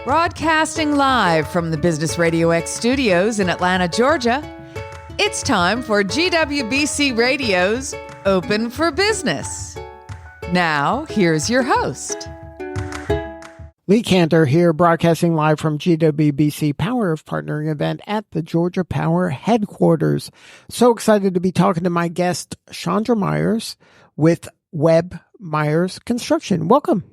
Broadcasting live from the Business RadioX studios in Atlanta, Georgia, it's time for GWBC Radio's Open for Business. Now, here's your host. Lee Cantor here, broadcasting live from GWBC Power of Partnering event at the Georgia Power headquarters. So excited to be talking to my guest, Chondra Myers with WEBMyers Construction. Welcome.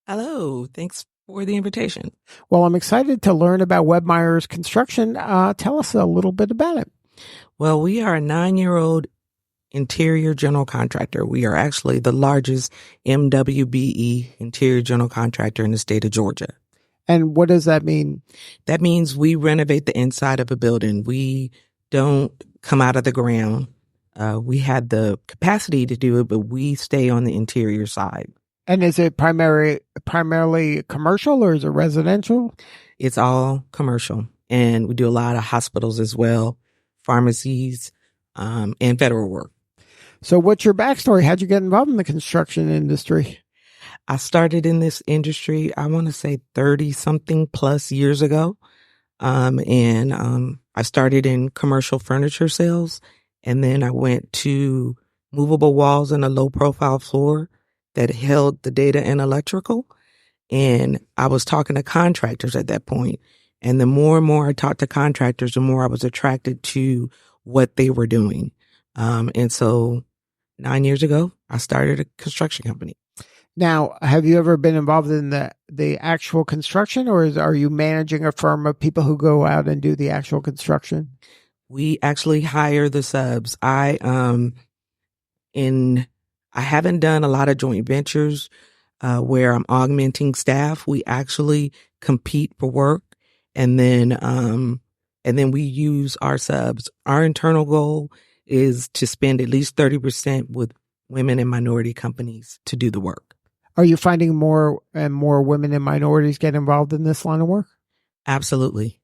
Hello. Thanks for the invitation. Well, I'm excited to learn about WEBMyers Construction. Tell us a little bit about it. Well, we are a 9-year-old interior general contractor. We are actually the largest MWBE interior general contractor in the state of Georgia. And what does that mean? That means we renovate the inside of a building. We don't come out of the ground. We had the capacity to do it, but we stay on the interior side. And is it primarily commercial or is it residential? It's all commercial. And we do a lot of hospitals as well, pharmacies, and federal work. So what's your backstory? How'd you get involved in the construction industry? I started in this industry, I want to say 30-something plus years ago. I started in commercial furniture sales. And then I went to movable walls and a low-profile floor that held the data and electrical. And I was talking to contractors at that point. And the more and more I talked to contractors, the more I was attracted to what they were doing. And so 9 years ago, I started a construction company. Now, have you ever been involved in the actual construction, or are you managing a firm of people who go out and do the actual construction? We actually hire the subs. I haven't done a lot of joint ventures where I'm augmenting staff. We actually compete for work, and then we use our subs. Our internal goal is to spend at least 30% with women and minority companies to do the work. Are you finding more and more women and minorities get involved in this line of work? Absolutely.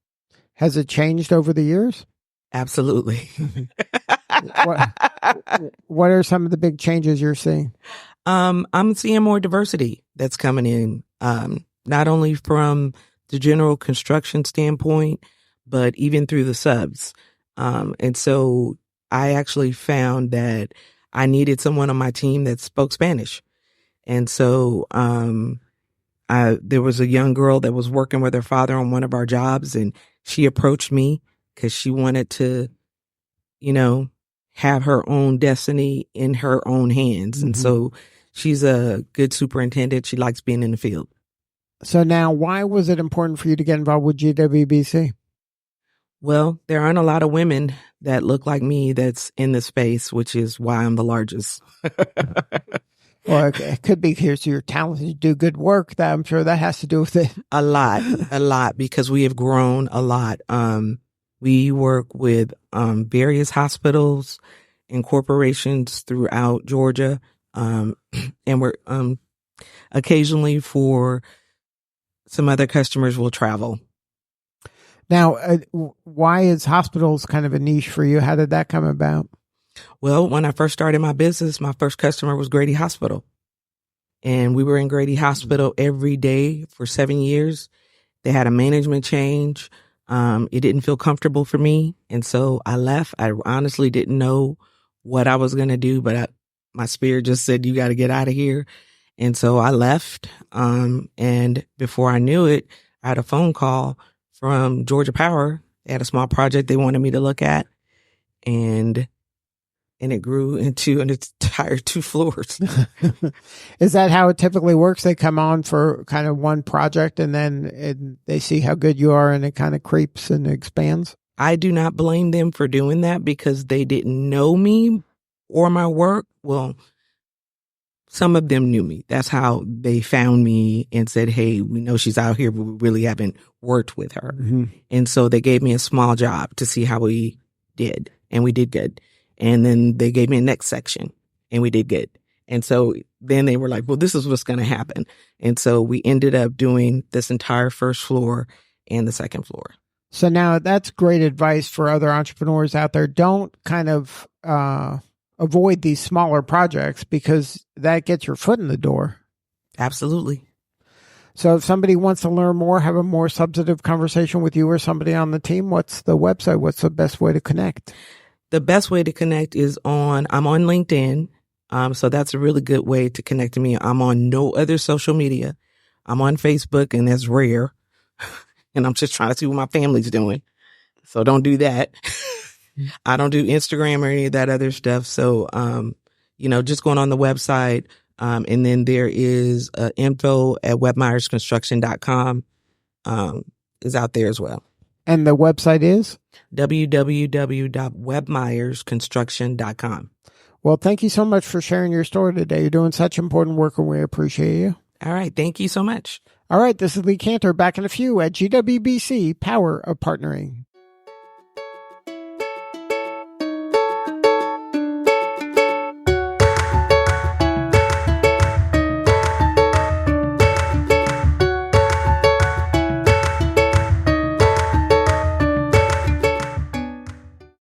Has it changed over the years? Absolutely. What are some of the big changes you're seeing? I'm seeing more diversity that's coming in, not only from the general construction standpoint, but even through the subs. And so I actually found that I needed someone on my team that spoke Spanish. And so there was a young girl that was working with her father on one of our jobs, and she approached me because she wanted to, have her own destiny in her own hands. And so she's a good superintendent. She likes being in the field. So now, why was it important for you to get involved with GWBC? Well, there aren't a lot of women that look like me that's in the space, which is why I'm the largest. Well, it could be because you're talented, you do good work. I'm sure that has to do with it. A lot, because we have grown a lot. We work with various hospitals and corporations throughout Georgia, and we're occasionally for some other customers will travel. Now, why is hospitals kind of a niche for you? How did that come about? Well, when I first started my business, my first customer was Grady Hospital. And we were in Grady Hospital every day for 7 years. They had a management change. It didn't feel comfortable for me. And so I left. I honestly didn't know what I was going to do, but my spirit just said, you got to get out of here. And so I left. And before I knew it, I had a phone call from Georgia Power. They had a small project they wanted me to look at. And it grew into an entire 2 floors. Is that how it typically works? They come on for kind of one project and then they see how good you are and it kind of creeps and expands? I do not blame them for doing that because they didn't know me or my work. Well, some of them knew me. That's how they found me and said, hey, we know she's out here, but we really haven't worked with her. Mm-hmm. And so they gave me a small job to see how we did. And we did good. And then they gave me a next section and we did good. And so then they were like, well, this is what's going to happen. And so we ended up doing this entire first floor and the second floor. So now that's great advice for other entrepreneurs out there. Don't kind of avoid these smaller projects because that gets your foot in the door. Absolutely. So if somebody wants to learn more, have a more substantive conversation with you or somebody on the team, what's the website? What's the best way to connect? The best way to connect is I'm on LinkedIn. So that's a really good way to connect to me. I'm on no other social media. I'm on Facebook, and that's rare. And I'm just trying to see what my family's doing. So don't do that. I don't do Instagram or any of that other stuff. So, just going on the website. And then there is info at WEBMyersConstruction.com is out there as well. And the website is? www.webmyersconstruction.com. Well, thank you so much for sharing your story today. You're doing such important work, and we appreciate you. All right. Thank you so much. All right. This is Lee Cantor, back in a few at GWBC Power of Partnering.